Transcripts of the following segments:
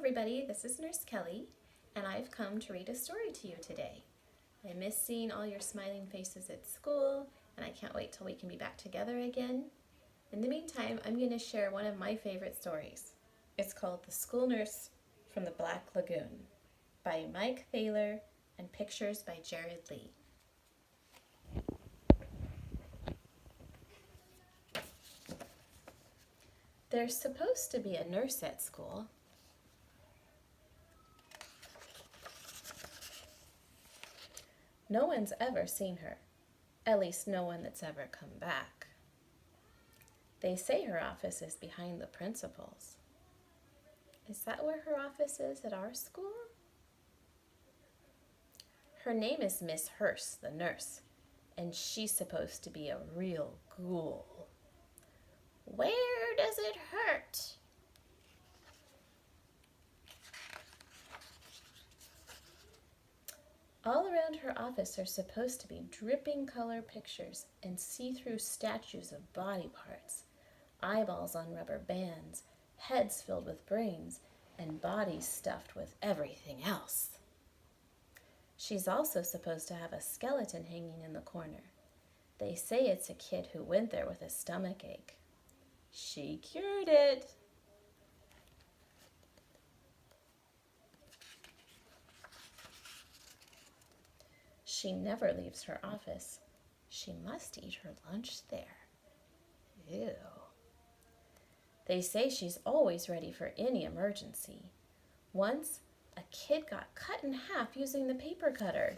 everybody, this is Nurse Kelly, and I've come to read a story to you today. I miss seeing all your smiling faces at school, and I can't wait till we can be back together again. In the meantime, I'm going to share one of my favorite stories. It's called The School Nurse from the Black Lagoon by Mike Thaler and pictures by Jared Lee. There's supposed to be a nurse at school. No one's ever seen her, at least no one that's ever come back. They say her office is behind the principal's. Is that where her office is at our school? Her name is Miss Hurst, the nurse, and she's supposed to be a real ghoul. Where does it hurt? All around her office are supposed to be dripping color pictures and see-through statues of body parts, eyeballs on rubber bands, heads filled with brains, and bodies stuffed with everything else. She's also supposed to have a skeleton hanging in the corner. They say it's a kid who went there with a stomach ache. She cured it. She never leaves her office. She must eat her lunch there. Ew. They say she's always ready for any emergency. Once, a kid got cut in half using the paper cutter.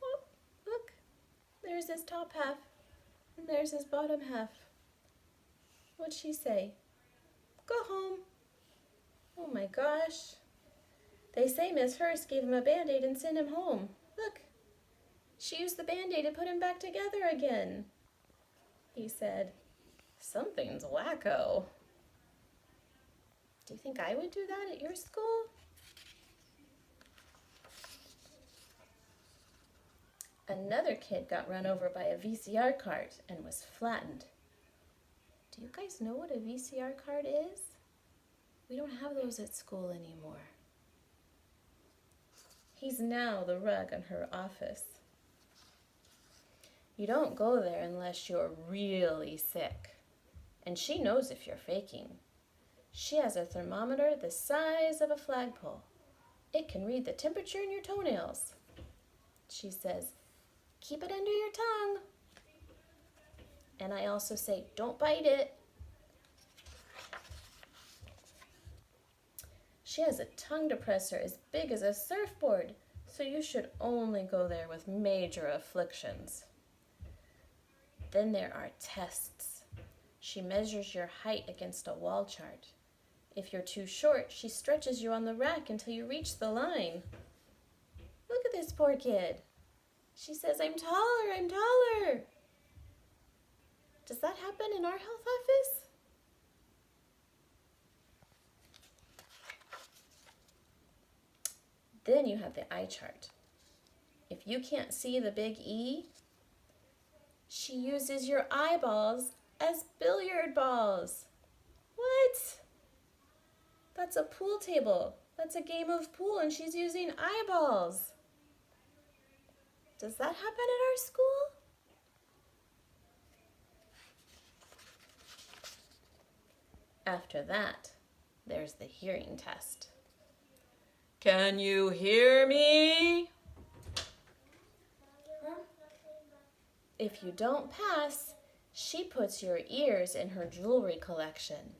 Oh, look, there's his top half, and there's his bottom half. What'd she say? Go home. Oh my gosh. They say Miss Hurst gave him a Band-Aid and sent him home. Look. She used the Band-Aid to put him back together again. He said, something's wacko. Do you think I would do that at your school? Another kid got run over by a VCR cart and was flattened. Do you guys know what a VCR cart is? We don't have those at school anymore. He's now the rug in her office. You don't go there unless you're really sick. And she knows if you're faking. She has a thermometer the size of a flagpole. It can read the temperature in your toenails. She says, keep it under your tongue. And I also say, don't bite it. She has a tongue depressor as big as a surfboard, so you should only go there with major afflictions. Then there are tests. She measures your height against a wall chart. If you're too short, she stretches you on the rack until you reach the line. Look at this poor kid. She says, I'm taller, I'm taller. Does that happen in our health office? Then you have the eye chart. If you can't see the big E, she uses your eyeballs as billiard balls. What? That's a pool table. That's a game of pool, and she's using eyeballs. Does that happen at our school? After that, there's the hearing test. Can you hear me? If you don't pass, she puts your ears in her jewelry collection.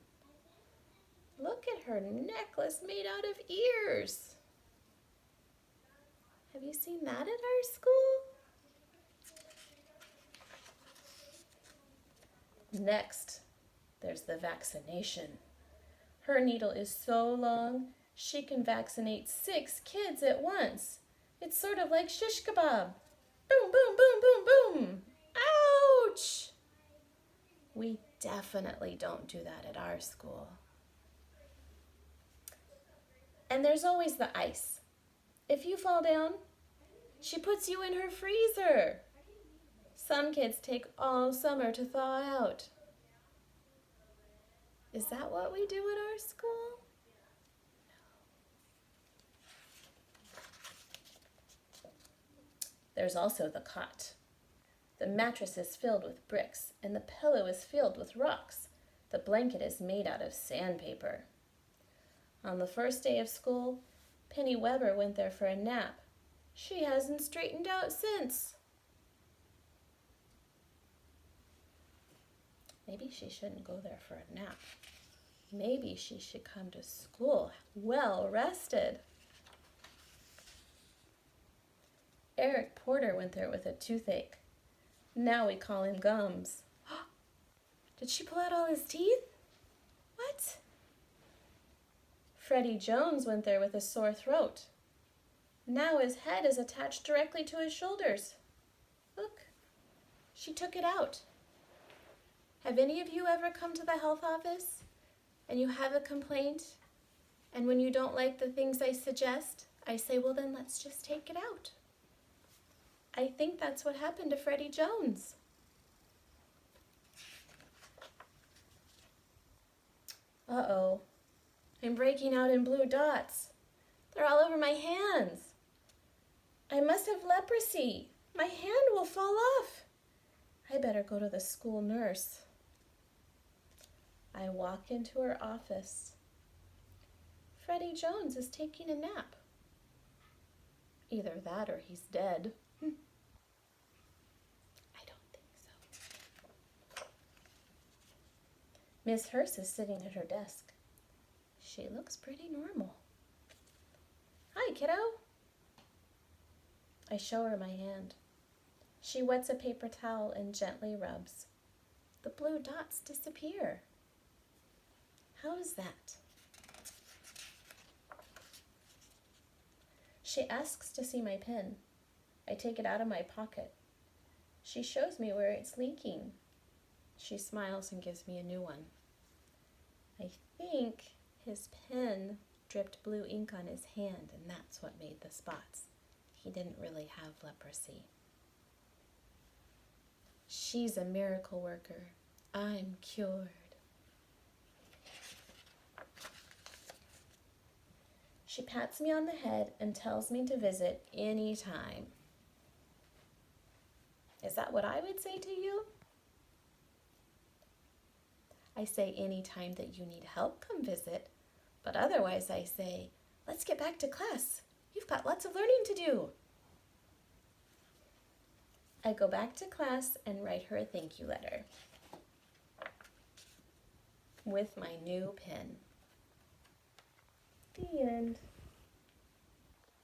Look at her necklace made out of ears. Have you seen that at our school? Next, there's the vaccination. Her needle is so long, she can vaccinate 6 kids at once. It's sort of like shish kebab. Boom, boom, boom, boom, boom. Ouch! We definitely don't do that at our school. And there's always the ice. If you fall down, she puts you in her freezer. Some kids take all summer to thaw out. Is that what we do at our school? There's also the cot. The mattress is filled with bricks, and the pillow is filled with rocks. The blanket is made out of sandpaper. On the first day of school, Penny Weber went there for a nap. She hasn't straightened out since. Maybe she shouldn't go there for a nap. Maybe she should come to school well rested. Eric Porter went there with a toothache. Now we call him Gums. Did she pull out all his teeth? What? Freddie Jones went there with a sore throat. Now his head is attached directly to his shoulders. Look, she took it out. Have any of you ever come to the health office and you have a complaint, and when you don't like the things I suggest, I say, well, then let's just take it out? I think that's what happened to Freddie Jones. Uh-oh, I'm breaking out in blue dots. They're all over my hands. I must have leprosy. My hand will fall off. I better go to the school nurse. I walk into her office. Freddie Jones is taking a nap. Either that or he's dead. I don't think so. Miss Hurst is sitting at her desk. She looks pretty normal. Hi, kiddo. I show her my hand. She wets a paper towel and gently rubs. The blue dots disappear. How is that? She asks to see my pen. I take it out of my pocket. She shows me where it's leaking. She smiles and gives me a new one. I think his pen dripped blue ink on his hand, and that's what made the spots. He didn't really have leprosy. She's a miracle worker. I'm cured. She pats me on the head and tells me to visit any time. Is that what I would say to you? I say any time that you need help, come visit. But otherwise I say, let's get back to class. You've got lots of learning to do. I go back to class and write her a thank you letter with my new pen. The end.